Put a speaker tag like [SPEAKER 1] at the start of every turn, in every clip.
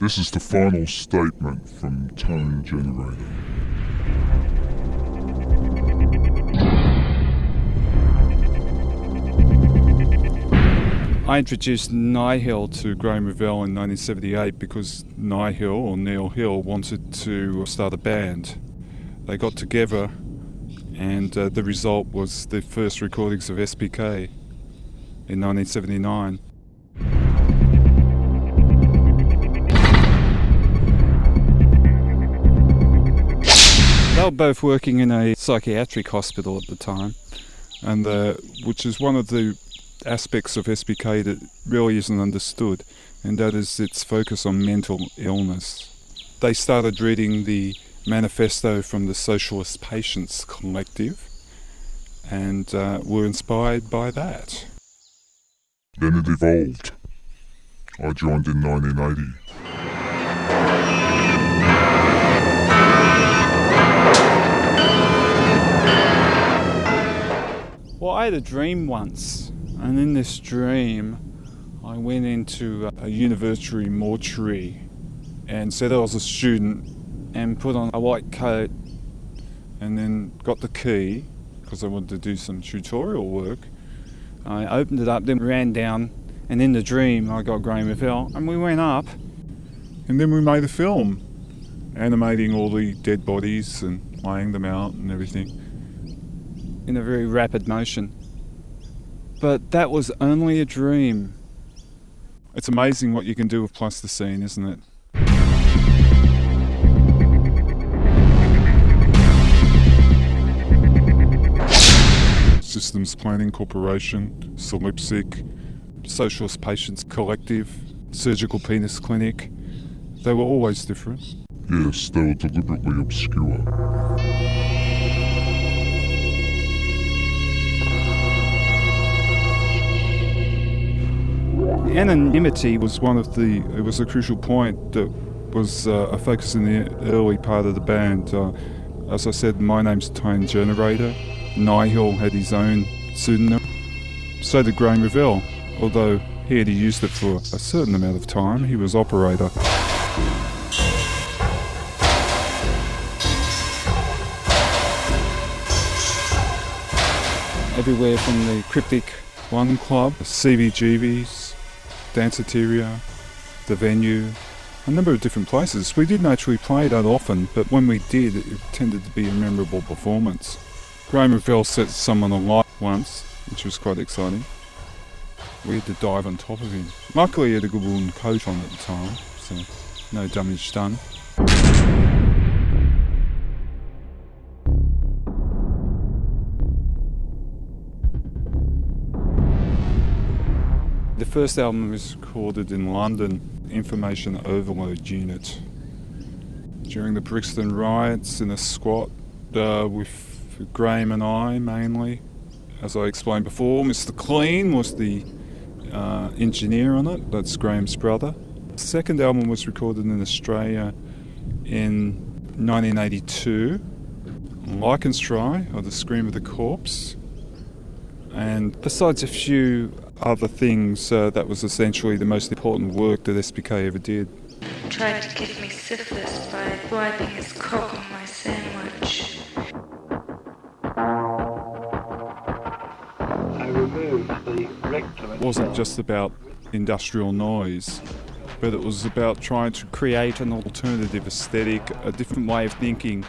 [SPEAKER 1] This is the final statement from Tone Generator.
[SPEAKER 2] I introduced Nihil to Graeme Revell in 1978 because Nihil, or Neil Hill, wanted to start a band. They got together and the result was the first recordings of SPK in 1979. They were both working in a psychiatric hospital at the time, and which is one of the aspects of SPK that really isn't understood, and that is its focus on mental illness. They started reading the manifesto from the Socialist Patients Collective and were inspired by that.
[SPEAKER 1] Then it evolved. I joined in 1980.
[SPEAKER 2] Well, I had a dream once, and in this dream I went into a university mortuary and said I was a student and put on a white coat and then got the key because I wanted to do some tutorial work. I opened it up, then ran down, and in the dream I got Graeme Revell and we went up and then we made a film animating all the dead bodies and laying them out and everything in a very rapid motion. But that was only a dream. It's amazing what you can do with plasticine, isn't it? Systems Planning Corporation, Solipsic, Socialist Patients Collective, Surgical Penis Clinic. They were always different.
[SPEAKER 1] Yes, they were deliberately obscure.
[SPEAKER 2] Anonymity was it was a crucial point that was a focus in the early part of the band. As I said, my name's Tone Generator. Nihil had his own pseudonym. So did Graeme Revell, although he had used it for a certain amount of time. He was operator. Everywhere from the Cryptic One Club, CBGB's, Danceteria, the Venue, a number of different places. We didn't actually play that often, but when we did, it tended to be a memorable performance. Graeme Revell set someone alight once, which was quite exciting. We had to dive on top of him. Luckily he had a good woolen coat on at the time, so no damage done. The first album was recorded in London, Information Overload Unit. During the Brixton riots in a squat with Graeme and I mainly. As I explained before, Mr. Clean was the engineer on it, that's Graeme's brother. The second album was recorded in Australia in 1982, Lycanstry, or The Scream of the Corpse. And besides a few other things, that was essentially the most important work that SPK ever did.
[SPEAKER 3] Tried to give me syphilis by wiping his cock on my sandwich.
[SPEAKER 4] I removed the rectum.
[SPEAKER 2] It wasn't just about industrial noise, but it was about trying to create an alternative aesthetic, a different way of thinking,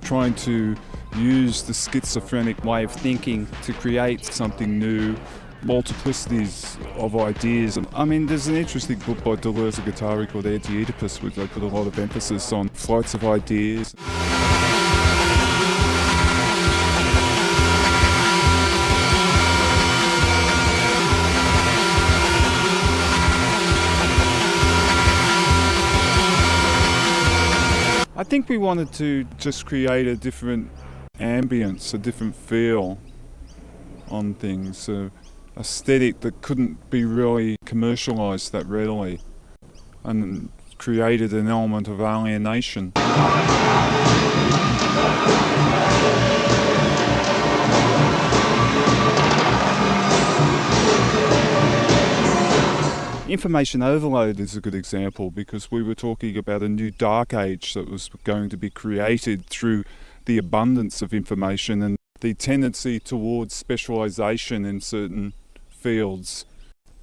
[SPEAKER 2] trying to use the schizophrenic way of thinking to create something new, multiplicities of ideas. I mean, there's an interesting book by Deleuze, a guitarist, called Anti-Oedipus, which they put a lot of emphasis on flights of ideas. I think we wanted to just create a different ambience, a different feel on things, aesthetic that couldn't be really commercialised that readily, and created an element of alienation. Information overload is a good example, because we were talking about a new dark age that was going to be created through the abundance of information and the tendency towards specialisation in certain fields.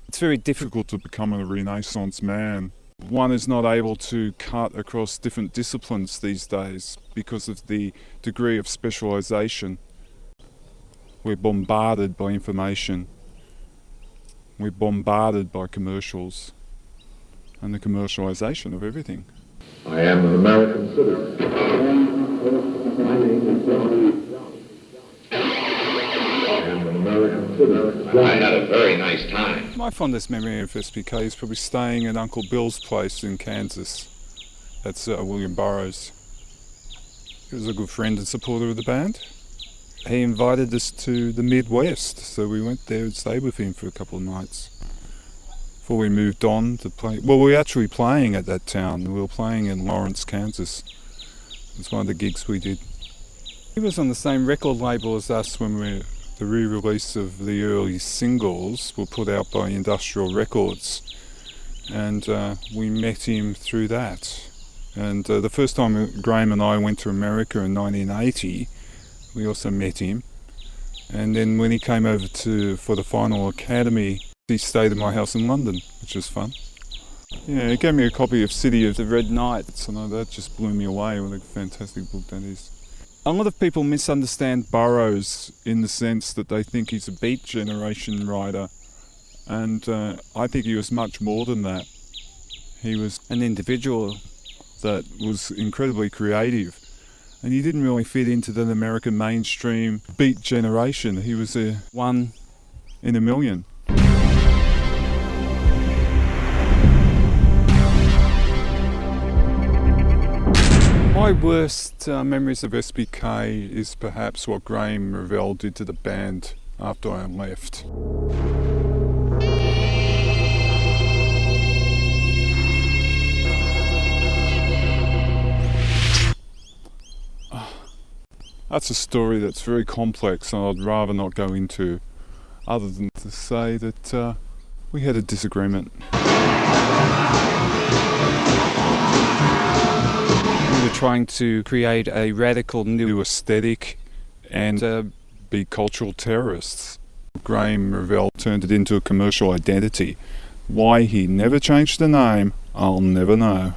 [SPEAKER 2] It's very difficult to become a Renaissance man. One is not able to cut across different disciplines these days because of the degree of specialisation. We're bombarded by information. We're bombarded by commercials and the commercialisation of everything.
[SPEAKER 5] I am an American citizen. My name is John. I am an American citizen. I had a very nice time.
[SPEAKER 2] My fondest memory of SPK is probably staying at Uncle Bill's place in Kansas. That's William Burroughs. He was a good friend and supporter of the band. He invited us to the Midwest, so we went there and stayed with him for a couple of nights before we moved on to play. Well, we were actually playing at that town. We were playing in Lawrence, Kansas. It's one of the gigs we did. He was on the same record label as us when the re-release of the early singles were put out by Industrial Records, and we met him through that. And the first time Graeme and I went to America in 1980, we also met him. And then when he came over for the final Academy, he stayed at my house in London, which was fun. Yeah, he gave me a copy of City of the Red Knights, and that just blew me away. What a fantastic book that is. A lot of people misunderstand Burroughs in the sense that they think he's a Beat Generation writer, and I think he was much more than that. He was an individual that was incredibly creative, and he didn't really fit into the American mainstream Beat generation. He was a one in a million. My worst memories of SPK is perhaps what Graeme Revell did to the band after I left. That's a story that's very complex, and I'd rather not go into, other than to say that we had a disagreement. We were trying to create a radical new aesthetic and be cultural terrorists. Graeme Revell turned it into a commercial identity. Why he never changed the name, I'll never know.